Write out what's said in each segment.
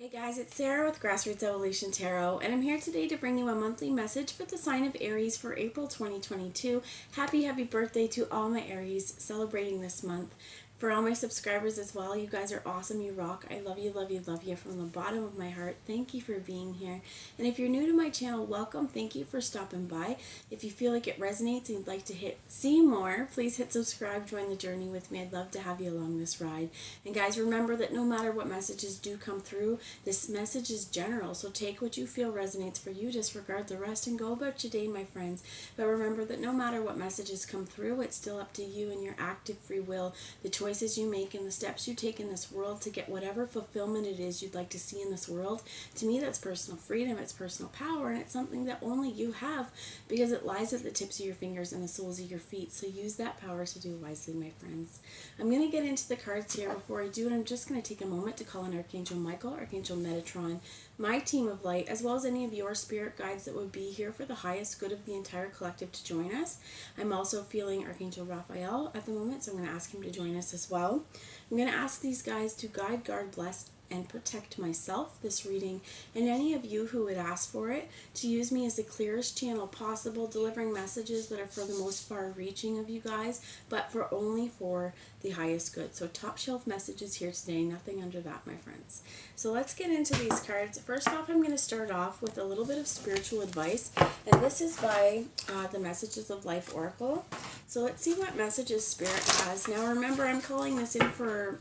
Hey guys, it's Sarah with Grassroots Evolution Tarot, and I'm here today to bring you a monthly message for the sign of Aries for April 2022. Happy birthday to all my Aries celebrating this month. For all my subscribers as well, you guys are awesome, you rock. I love you from the bottom of my heart. Thank you for being here. And if you're new to my channel, welcome. Thank you for stopping by. If you feel like it resonates and you'd like to see more, please hit subscribe, join the journey with me. I'd love to have you along this ride. And guys, remember that no matter what messages do come through, this message is general, so take what you feel resonates for you, disregard the rest, and go about your day, my friends. But remember that no matter what messages come through, it's still up to you and your active free will, the choices you make and the steps you take in this world to get whatever fulfillment it is you'd like to see in this world. To me, that's personal freedom, it's personal power, and it's something that only you have because it lies at the tips of your fingers and the soles of your feet. So use that power to do wisely, my friends. I'm going to get into the cards here. Before I do it, I'm just going to take a moment to call on Archangel Michael, Archangel Metatron, my team of light, as well as any of your spirit guides that would be here for the highest good of the entire collective to join us. I'm also feeling Archangel Raphael at the moment, so I'm going to ask him to join us as well. I'm going to ask these guys to guide, guard, bless, and protect myself, this reading, and any of you who would ask for it, to use me as the clearest channel possible, delivering messages that are for the most far-reaching of you guys, but only for the highest good. So top shelf messages here today, nothing under that, my friends. So let's get into these cards. First off, I'm going to start off with a little bit of spiritual advice, and this is by the Messages of Life Oracle. So let's see what messages Spirit has. Now remember, I'm calling this in for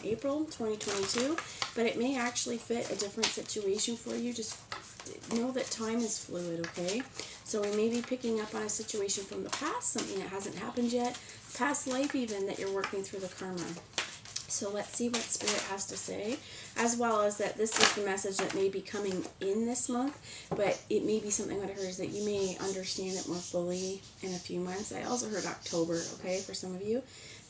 April 2022, but it may actually fit a different situation for you. Just know that time is fluid, okay? So we may be picking up on a situation from the past, something that hasn't happened yet, past life even, that you're working through the karma. So let's see what Spirit has to say, as well as that this is the message that may be coming in this month, but it may be something that I heard is that you may understand it more fully in a few months. I also heard October, okay, for some of you.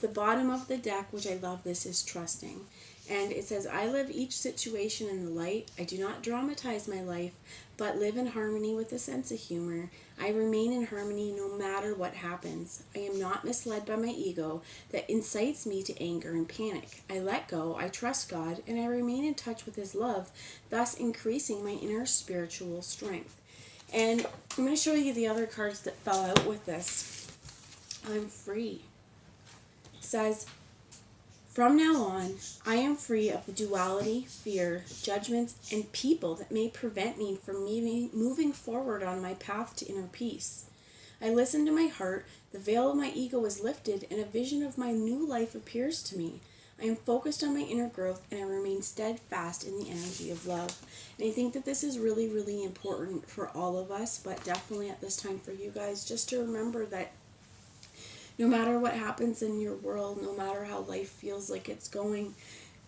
The bottom of the deck, which I love this, is trusting. And it says, I live each situation in the light. I do not dramatize my life, but live in harmony with a sense of humor. I remain in harmony no matter what happens. I am not misled by my ego that incites me to anger and panic. I let go, I trust God, and I remain in touch with His love, thus increasing my inner spiritual strength. And I'm going to show you the other cards that fell out with this. I'm free. It says, from now on, I am free of the duality, fear, judgments, and people that may prevent me from moving forward on my path to inner peace. I listen to my heart, the veil of my ego is lifted, and a vision of my new life appears to me. I am focused on my inner growth, and I remain steadfast in the energy of love. And I think that this is really, really important for all of us, but definitely at this time for you guys, just to remember that no matter what happens in your world, no matter how life feels like it's going,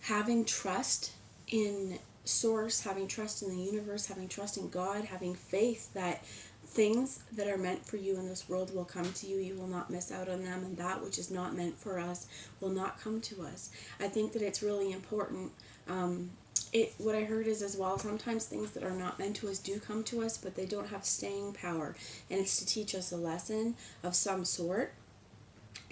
having trust in Source, having trust in the universe, having trust in God, having faith that things that are meant for you in this world will come to you. You will not miss out on them, and that which is not meant for us will not come to us. I think that it's really important. What I heard is as well, sometimes things that are not meant to us do come to us, but they don't have staying power, and it's to teach us a lesson of some sort.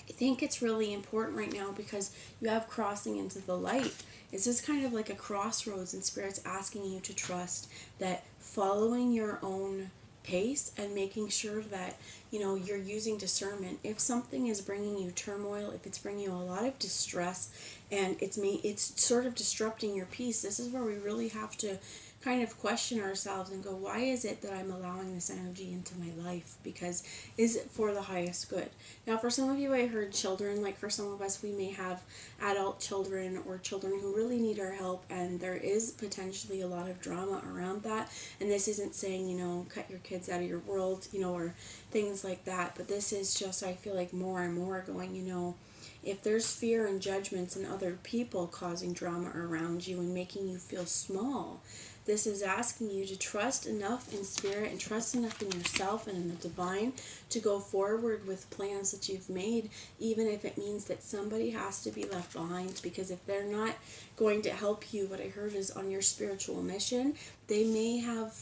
I think it's really important right now because you have crossing into the light. It's just kind of like a crossroads, and Spirit's asking you to trust that following your own pace and making sure that, you know, you're using discernment. If something is bringing you turmoil, if it's bringing you a lot of distress, and it's sort of disrupting your peace, this is where we really have to kind of question ourselves and go, why is it that I'm allowing this energy into my life? Because is it for the highest good? Now, for some of you, I heard children. Like for some of us, we may have adult children or children who really need our help, and there is potentially a lot of drama around that. And this isn't saying, you know, cut your kids out of your world, you know, or things like that. But this is just, I feel like more and more going, you know, if there's fear and judgments and other people causing drama around you and making you feel small, this is asking you to trust enough in Spirit and trust enough in yourself and in the divine to go forward with plans that you've made, even if it means that somebody has to be left behind. Because if they're not going to help you, what I heard is on your spiritual mission, they may have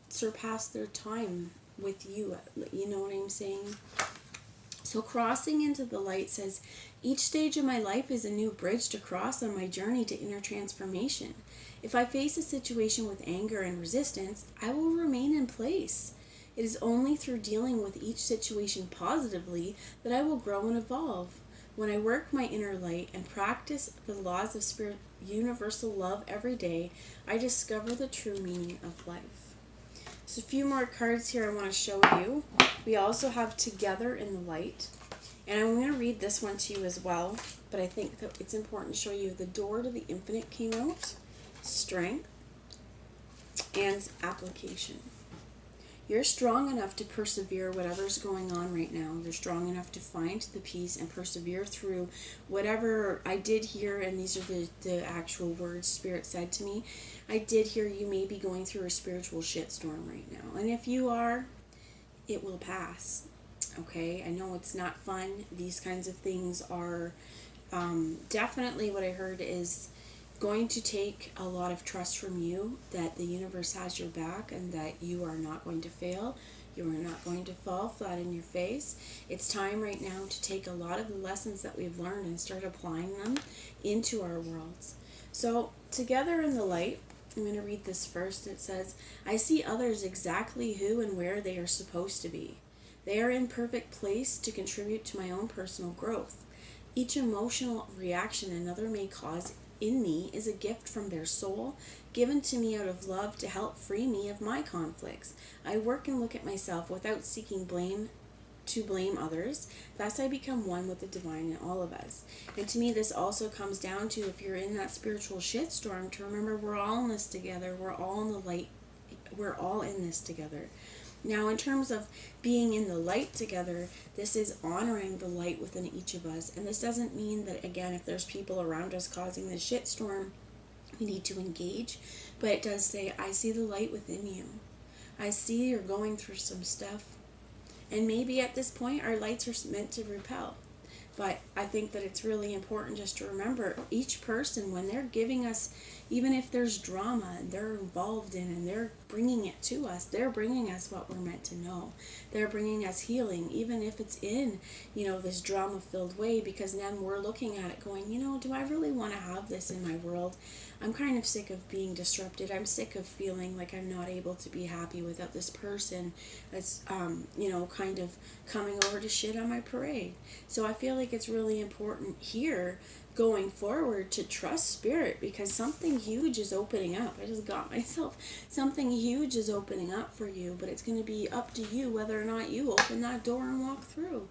surpassed their time with you. You know what I'm saying? So crossing into the light says, each stage of my life is a new bridge to cross on my journey to inner transformation. If I face a situation with anger and resistance, I will remain in place. It is only through dealing with each situation positively that I will grow and evolve. When I work my inner light and practice the laws of spirit, universal love every day, I discover the true meaning of life. So a few more cards here I want to show you. We also have Together in the Light. And I'm going to read this one to you as well. But I think that it's important to show you the Door to the Infinite came out, Strength, and Application. You're strong enough to persevere whatever's going on right now. You're strong enough to find the peace and persevere through whatever I did hear, and these are the actual words Spirit said to me. I did hear you may be going through a spiritual shitstorm right now. And if you are, it will pass. Okay? I know it's not fun. These kinds of things are definitely what I heard is going to take a lot of trust from you that the universe has your back and that you are not going to fail. You are not going to fall flat in your face. It's time right now to take a lot of the lessons that we've learned and start applying them into our worlds. So, Together in the Light, I'm going to read this first. It says, I see others exactly who and where they are supposed to be. They are in perfect place to contribute to my own personal growth. Each emotional reaction another may cause in me is a gift from their soul, given to me out of love to help free me of my conflicts. I work and look at myself without seeking blame others. Thus I become one with the divine in all of us. And to me, this also comes down to, if you're in that spiritual shitstorm, to remember we're all in this together. We're all in the light. We're all in this together. Now, in terms of being in the light together, this is honoring the light within each of us. And this doesn't mean that, again, if there's people around us causing the shitstorm, we need to engage. But it does say, I see the light within you. I see you're going through some stuff. And maybe at this point, our lights are meant to repel. But I think that it's really important just to remember each person, when they're giving us, even if there's drama and they're involved in and they're bringing it to us, they're bringing us what we're meant to know. They're bringing us healing, even if it's in, this drama-filled way, because then we're looking at it going, do I really want to have this in my world? I'm kind of sick of being disrupted. I'm sick of feeling like I'm not able to be happy without this person that's, kind of coming over to shit on my parade. So I feel like it's really important here going forward to trust Spirit, because something huge is opening up. I just got myself. Something huge is opening up for you, but it's going to be up to you whether or not you open that door and walk through.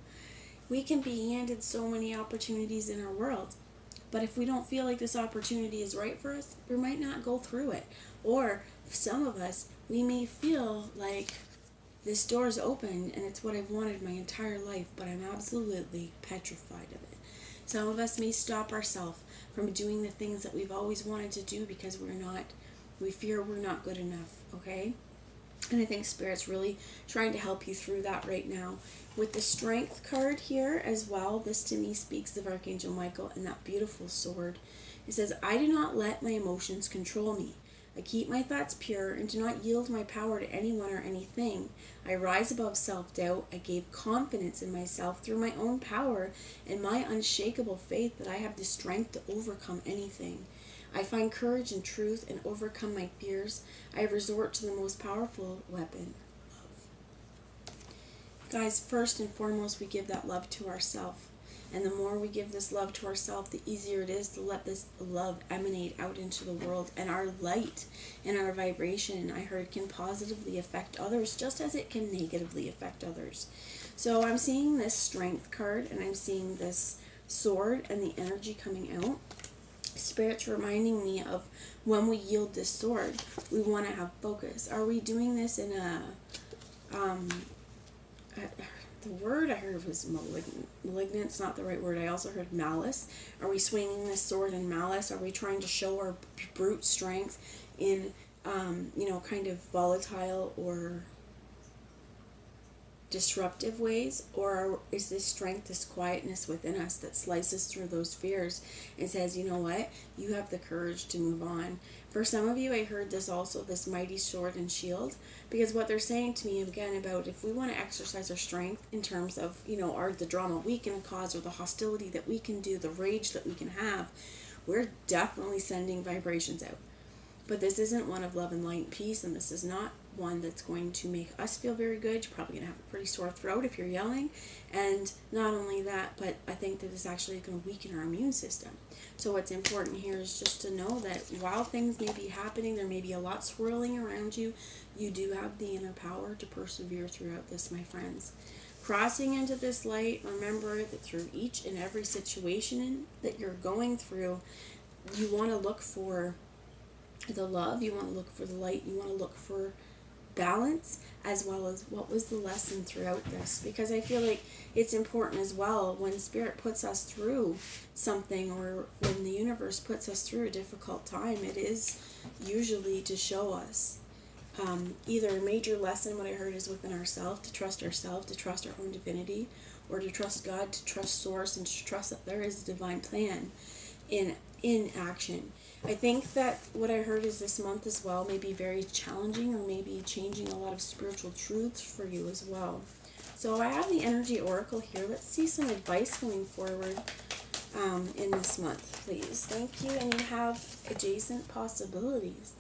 We can be handed so many opportunities in our world, but if we don't feel like this opportunity is right for us, we might not go through it. Or some of us, we may feel like this door is open and it's what I've wanted my entire life, but I'm absolutely petrified of it. Some of us may stop ourselves from doing the things that we've always wanted to do because we fear we're not good enough, okay? And I think Spirit's really trying to help you through that right now. With the Strength card here as well, this to me speaks of Archangel Michael and that beautiful sword. It says, I do not let my emotions control me. I keep my thoughts pure and do not yield my power to anyone or anything. I rise above self-doubt. I gave confidence in myself through my own power and my unshakable faith that I have the strength to overcome anything. I find courage and truth and overcome my fears. I resort to the most powerful weapon, love. Guys, first and foremost, we give that love to ourselves. And the more we give this love to ourselves, the easier it is to let this love emanate out into the world. And our light and our vibration, I heard, can positively affect others just as it can negatively affect others. So I'm seeing this Strength card and I'm seeing this sword and the energy coming out. Spirit's reminding me of when we yield this sword, we want to have focus. Are we doing this in the word I heard was malignant. Malignant's not the right word. I also heard malice. Are we swinging this sword in malice? Are we trying to show our brute strength in, kind of volatile or disruptive ways? Or is this strength, this quietness within us that slices through those fears and says, you know what? You have the courage to move on. For some of you, I heard this also, this mighty sword and shield, because what they're saying to me again about if we want to exercise our strength in terms of, the drama we can cause or the hostility that we can do, the rage that we can have, we're definitely sending vibrations out. But this isn't one of love and light and peace, and this is not one that's going to make us feel very good. You're probably going to have a pretty sore throat if you're yelling. And not only that, but I think that it's actually going to weaken our immune system. So what's important here is just to know that while things may be happening, there may be a lot swirling around you, you do have the inner power to persevere throughout this, my friends. Crossing into this light, remember that through each and every situation that you're going through, you want to look for the love, you want to look for the light, you want to look for balance, as well as what was the lesson throughout this. Because I feel like it's important as well when Spirit puts us through something, or when the universe puts us through a difficult time, it is usually to show us either a major lesson, what I heard is within ourselves, to trust our own divinity, or to trust God, to trust Source, and to trust that there is a divine plan in action. I think that what I heard is this month as well may be very challenging, or maybe changing a lot of spiritual truths for you as well. So I have the Energy Oracle here. Let's see some advice going forward in this month, please. Thank you. And you have adjacent possibilities.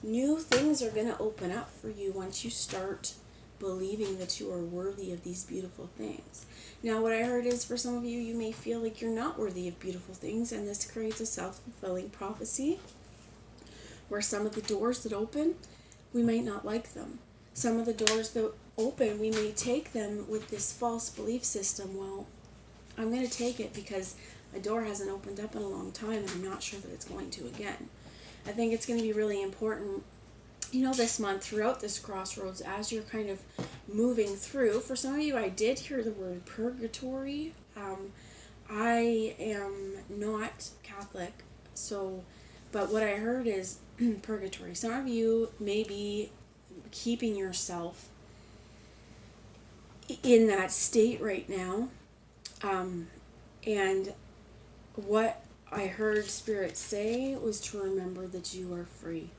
New things are going to open up for you once you start believing that you are worthy of these beautiful things. Now, what I heard is for some of you, you may feel like you're not worthy of beautiful things, and this creates a self-fulfilling prophecy where some of the doors that open, we might not like them. Some of the doors that open, we may take them with this false belief system. Well, I'm going to take it because a door hasn't opened up in a long time, and I'm not sure that it's going to again. I think it's going to be really important, this month, throughout this crossroads, as you're kind of moving through. For some of you, I did hear the word purgatory. I am not Catholic, but what I heard is purgatory. Some of you may be keeping yourself in that state right now. And what I heard Spirit say was to remember that you are free.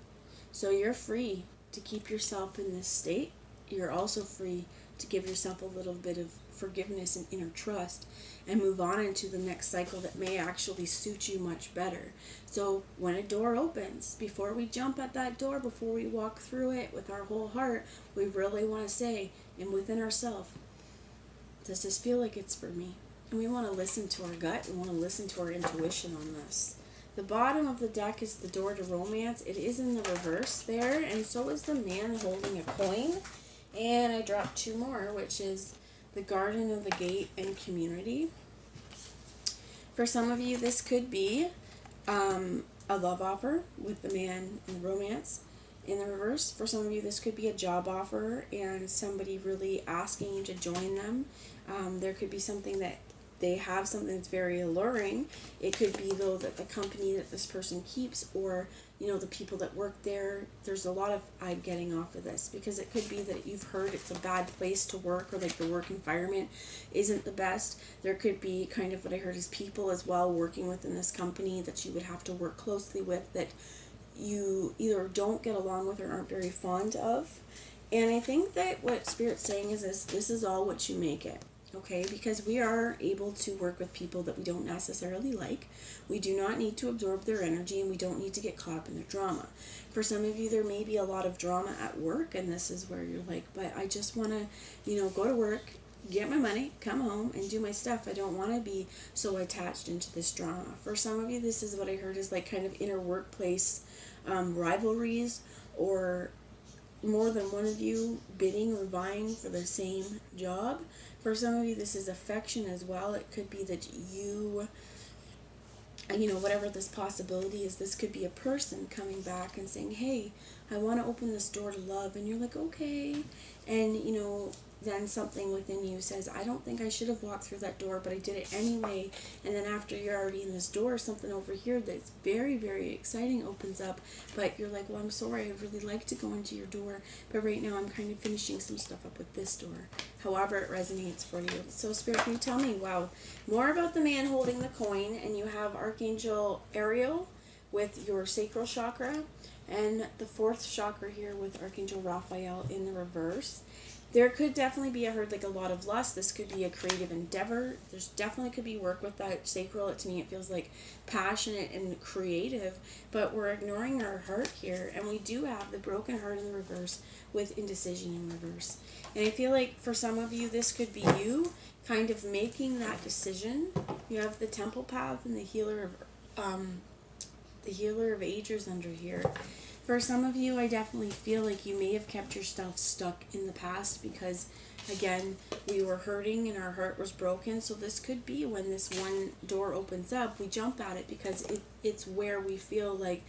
So you're free to keep yourself in this state. You're also free to give yourself a little bit of forgiveness and inner trust and move on into the next cycle that may actually suit you much better. So when a door opens, before we jump at that door, before we walk through it with our whole heart, we really want to say, and within ourselves, does this feel like it's for me? And we want to listen to our gut. We want to listen to our intuition on this. The bottom of the deck is the door to romance. It is in the reverse there, and so is the man holding a coin. And I dropped two more, which is the garden of the gate and community. For some of you, this could be a love offer with the man in the romance in the reverse. For some of you, this could be a job offer and somebody really asking you to join them. There could be something that they have something that's very alluring. It could be, though, that the company that this person keeps, or the people that work there, there's a lot of I'm getting off of this, because it could be that you've heard it's a bad place to work, or like the work environment isn't the best. There could be kind of what I heard is people as well working within this company that you would have to work closely with, that you either don't get along with or aren't very fond of. And I think that what Spirit's saying is this is all what you make it. Okay, because we are able to work with people that we don't necessarily like. We do not need to absorb their energy, and we don't need to get caught up in their drama. For some of you, there may be a lot of drama at work, and this is where you're like, but I just want to, go to work, get my money, come home, and do my stuff. I don't want to be so attached into this drama. For some of you, this is what I heard is like kind of inner workplace rivalries, or more than one of you bidding or vying for the same job. For some of you, this is affection as well. It could be that you, whatever this possibility is, this could be a person coming back and saying, hey, I want to open this door to love. And you're like, okay. And, then something within you says, I don't think I should have walked through that door, but I did it anyway. And then after you're already in this door, something over here that's very, very exciting opens up. But you're like, well, I'm sorry, I'd really like to go into your door, but right now I'm kind of finishing some stuff up with this door. However it resonates for you. So Spirit, can you tell me, more about the man holding the coin? And you have Archangel Ariel with your sacral chakra, and the fourth chakra here with Archangel Raphael in the reverse. There could definitely be, I heard, like a lot of lust. This could be a creative endeavor. There's definitely could be work with that sacral. To me, it feels like passionate and creative, but we're ignoring our heart here. And we do have the broken heart in the reverse with indecision in reverse. And I feel like for some of you, this could be you kind of making that decision. You have the temple path and the healer of ages under here. For some of you, I definitely feel like you may have kept yourself stuck in the past because, again, we were hurting and our heart was broken. So this could be when this one door opens up, we jump at it because it's where we feel like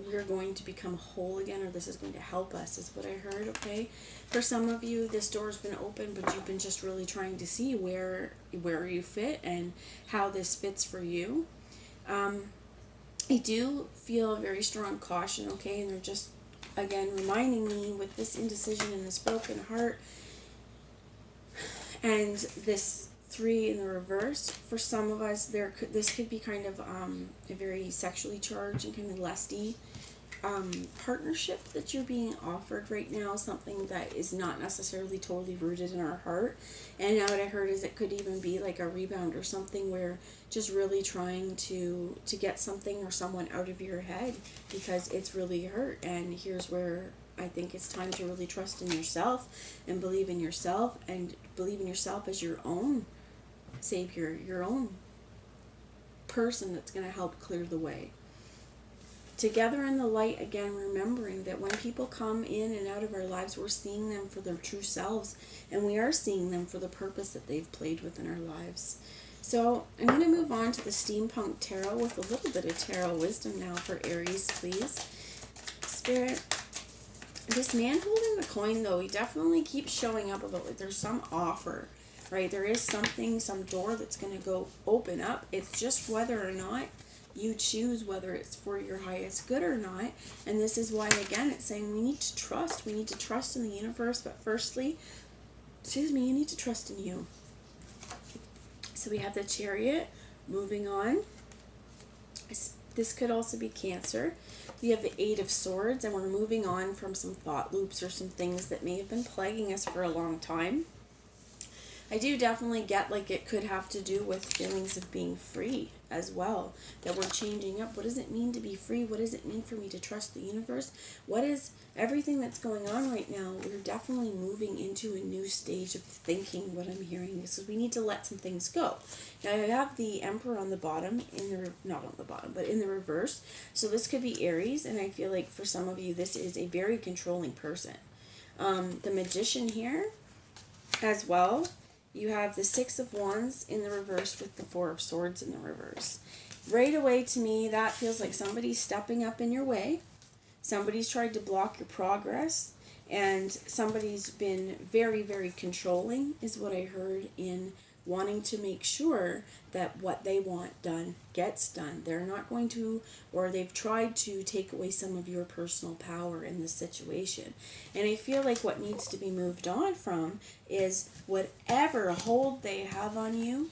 we're going to become whole again, or this is going to help us, is what I heard, okay? For some of you, this door's been open, but you've been just really trying to see where you fit and how this fits for you. I do feel a very strong caution, okay, and they're just, again, reminding me with this indecision and this broken heart and this 3 in the reverse. For some of us, this could be kind of a very sexually charged and kind of lusty partnership that you're being offered right now, something that is not necessarily totally rooted in our heart. And now what I heard is it could even be like a rebound or something where just really trying to get something or someone out of your head because it's really hurt. And here's where I think it's time to really trust in yourself and believe in yourself as your own savior, your own person that's going to help clear the way. Together in the light, again, remembering that when people come in and out of our lives, we're seeing them for their true selves, and we are seeing them for the purpose that they've played within our lives. So I'm going to move on to the Steampunk Tarot with a little bit of tarot wisdom now for Aries, please. Spirit, this man holding the coin, though, he definitely keeps showing up about like there's some offer, right? There is something, some door that's going to go open up. It's just whether or not you choose whether it's for your highest good or not. And this is why, again, it's saying we need to trust. We need to trust in the universe. But firstly, you need to trust in you. So we have the Chariot moving on. This could also be Cancer. We have the 8 of Swords, and we're moving on from some thought loops or some things that may have been plaguing us for a long time. I do definitely get like it could have to do with feelings of being free as well, that we're changing up. What does it mean to be free? What does it mean for me to trust the universe? What is everything that's going on right now? We're definitely moving into a new stage of thinking. What I'm hearing is we need to let some things go. Now I have the Emperor on the bottom, not on the bottom, but in the reverse. So this could be Aries, and I feel like for some of you this is a very controlling person. The Magician here as well. You have the 6 of Wands in the reverse with the 4 of Swords in the reverse. Right away, to me, that feels like somebody's stepping up in your way. Somebody's tried to block your progress. And somebody's been very, very controlling, is what I heard, in wanting to make sure that what they want done gets done. They're not going to, or they've tried to take away some of your personal power in this situation. And I feel like what needs to be moved on from is whatever hold they have on you.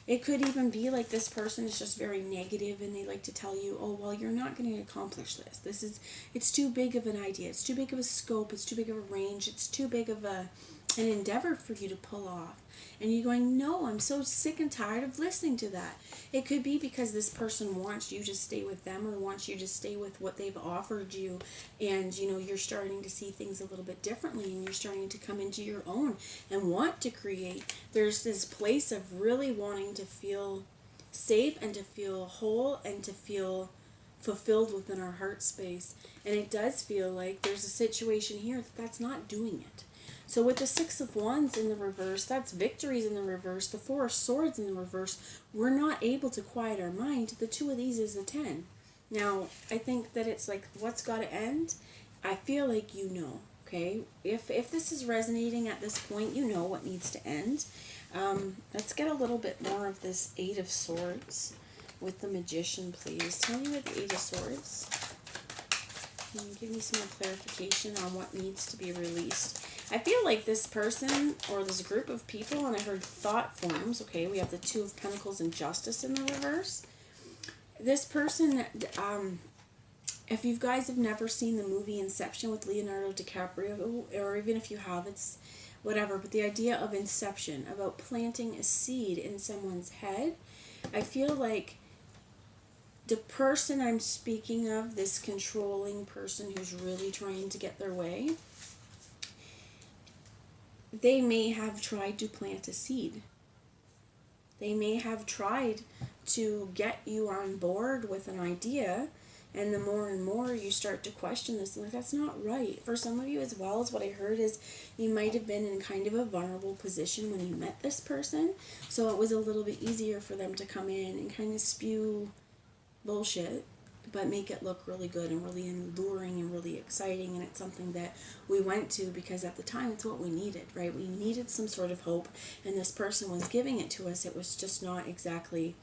It could even be like this person is just very negative and they like to tell you, oh, well, you're not going to accomplish this. It's too big of an idea. It's too big of a scope. It's too big of a range. It's too big of an endeavor for you to pull off. And you're going, no, I'm so sick and tired of listening to that. It could be because this person wants you to stay with them or wants you to stay with what they've offered you. And, you're starting to see things a little bit differently and you're starting to come into your own and want to create. There's this place of really wanting to feel safe and to feel whole and to feel fulfilled within our heart space. And it does feel like there's a situation here that's not doing it. So with the 6 of Wands in the reverse, that's victories in the reverse. The 4 of Swords in the reverse, we're not able to quiet our mind. The 2 of these is a 10. Now, I think that it's like, what's got to end? I feel like okay? If this is resonating at this point, what needs to end. Let's get a little bit more of this 8 of Swords with the Magician, please. Tell me what the 8 of Swords. Can you give me some more clarification on what needs to be released? I feel like this person or this group of people, and I heard thought forms, okay, we have the 2 of Pentacles and Justice in the reverse. This person, if you guys have never seen the movie Inception with Leonardo DiCaprio, or even if you have, it's whatever, but the idea of inception, about planting a seed in someone's head, I feel like the person I'm speaking of, this controlling person who's really trying to get their way, they may have tried to plant a seed. They may have tried to get you on board with an idea, and the more and more you start to question this, like, that's not right. For some of you as well, as what I heard is you might have been in kind of a vulnerable position when you met this person, so it was a little bit easier for them to come in and kind of spew bullshit, but make it look really good and really alluring and really exciting. And it's something that we went to because at the time it's what we needed, right? We needed some sort of hope, and this person was giving it to us. It was just not exactly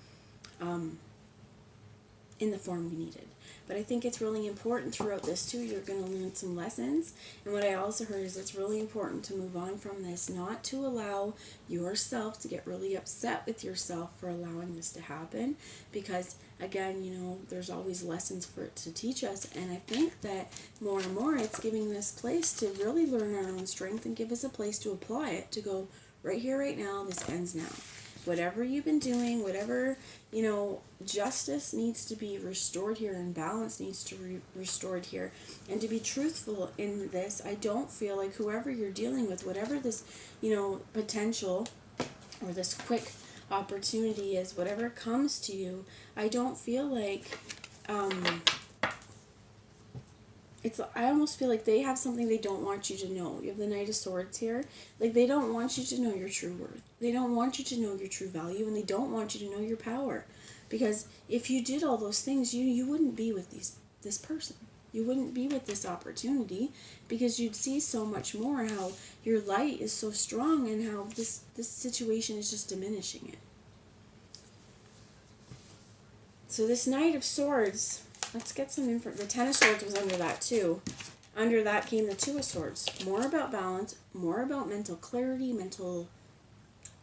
in the form we needed. But I think it's really important throughout this too, you're going to learn some lessons. And what I also heard is it's really important to move on from this, not to allow yourself to get really upset with yourself for allowing this to happen, because again, you know, there's always lessons for it to teach us. And I think that more and more it's giving this place to really learn our own strength and give us a place to apply it, to go right here, right now, this ends now. Whatever you've been doing, whatever, you know, justice needs to be restored here and balance needs to be restored here. And to be truthful in this, I don't feel like whoever you're dealing with, whatever this, you know, potential or this quick opportunity is, whatever comes to you, I don't feel like, I almost feel like they have something they don't want you to know. You have the Knight of Swords here. Like, they don't want you to know your true worth. They don't want you to know your true value, and they don't want you to know your power. Because if you did all those things, you wouldn't be with this person. You wouldn't be with this opportunity, because you'd see so much more how your light is so strong and how this situation is just diminishing it. So this Knight of Swords, let's get some info. The Ten of Swords was under that too. Under that came the Two of Swords. More about balance, more about mental clarity,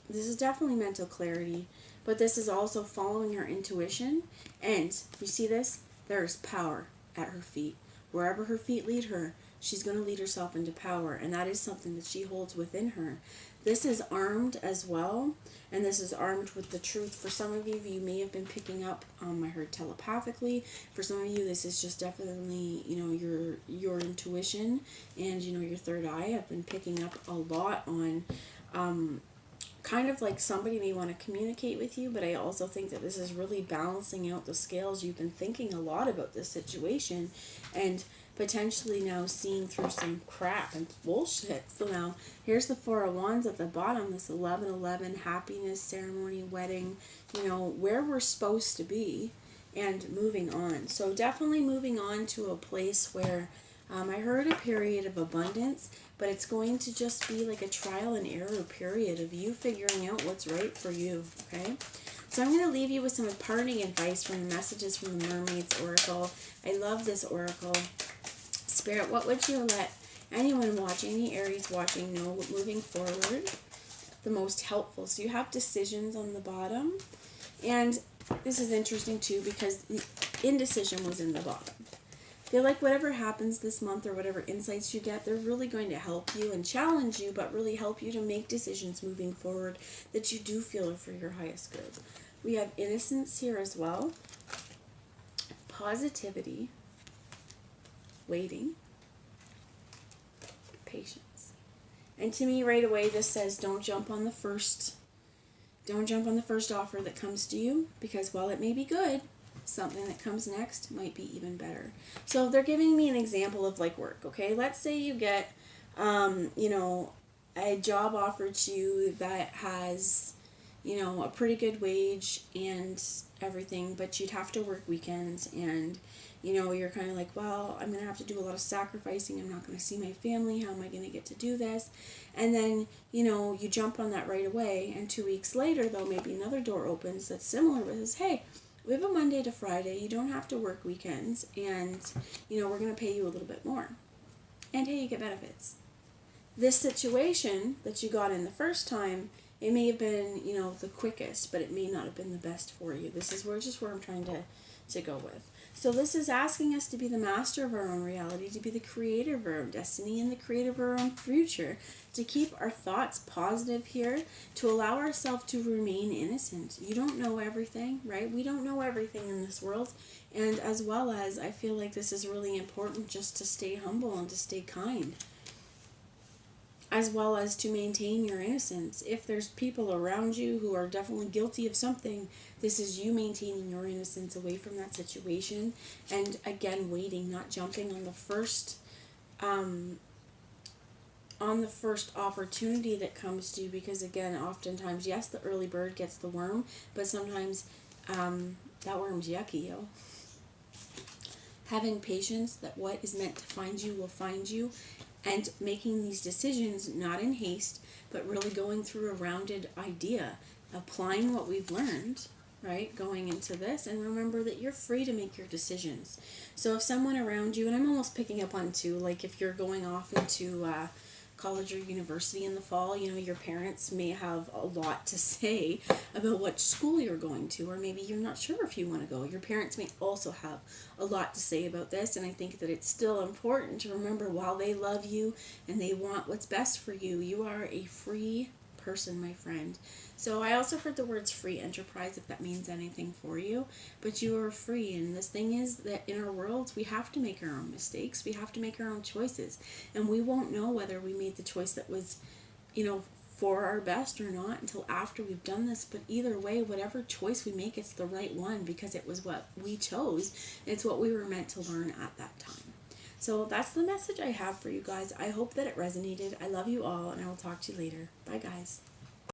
this is definitely mental clarity, but this is also following her intuition. And you see this? There's power at her feet. Wherever her feet lead her, she's going to lead herself into power, and that is something that she holds within her. This is armed as well, and this is armed with the truth. For some of you, you may have been picking up, I heard telepathically. For some of you, this is just definitely, you know, your intuition and, you know, your third eye have been picking up a lot on, kind of like somebody may want to communicate with you, but I also think that this is really balancing out the scales. You've been thinking a lot about this situation and potentially now seeing through some crap and bullshit. So now here's the Four of Wands at the bottom, this 11-11, happiness, ceremony, wedding, you know, where we're supposed to be and moving on. So definitely moving on to a place where I heard a period of abundance, but it's going to just be like a trial and error period of you figuring out what's right for you, okay? So I'm going to leave you with some parting advice from the messages from the Mermaid's Oracle. I love this oracle. Spirit, what would you let anyone watching, any Aries watching, know moving forward? The most helpful. So you have decisions on the bottom. And this is interesting too because the indecision was in the bottom. I feel like whatever happens this month or whatever insights you get, they're really going to help you and challenge you, but really help you to make decisions moving forward that you do feel are for your highest good. We have innocence here as well. Positivity. Waiting. Patience. And to me right away this says don't jump on the first offer that comes to you, because while it may be good, something that comes next might be even better. So they're giving me an example of like work, okay? Let's say you get, you know, a job offered to you that has, you know, a pretty good wage and everything, but you'd have to work weekends and, you know, you're kind of like, well, I'm going to have to do a lot of sacrificing. I'm not going to see my family. How am I going to get to do this? And then, you know, you jump on that right away. And 2 weeks later, though, maybe another door opens that's similar, but says, hey, we have a Monday to Friday. You don't have to work weekends. And, you know, we're going to pay you a little bit more. And, hey, you get benefits. This situation that you got in the first time, it may have been, you know, the quickest, but it may not have been the best for you. This is where I'm trying to go with. So this is asking us to be the master of our own reality, to be the creator of our own destiny and the creator of our own future, to keep our thoughts positive here, to allow ourselves to remain innocent. You don't know everything, right? We don't know everything in this world. And as well as, I feel like this is really important just to stay humble and to stay kind, as well as to maintain your innocence. If there's people around you who are definitely guilty of something, this is you maintaining your innocence away from that situation. And again, waiting, not jumping on the first opportunity that comes to you, because again, oftentimes, yes, the early bird gets the worm, but sometimes that worm's yucky, yo. Having patience that what is meant to find you will find you, and making these decisions not in haste, but really going through a rounded idea, applying what we've learned, right, going into this. And remember that you're free to make your decisions. So if someone around you, and I'm almost picking up on too, like if you're going off into college or university in the fall, you know, your parents may have a lot to say about what school you're going to, or maybe you're not sure if you want to go. Your parents may also have a lot to say about this, and I think that it's still important to remember, while they love you and they want what's best for you, you are a free person, my friend. So I also heard the words free enterprise, if that means anything for you, but you are free. And this thing is that in our worlds, we have to make our own mistakes. We have to make our own choices, and we won't know whether we made the choice that was, you know, for our best or not until after we've done this. But either way, whatever choice we make, it's the right one, because it was what we chose. It's what we were meant to learn at that time. So that's the message I have for you guys. I hope that it resonated. I love you all, and I will talk to you later. Bye, guys.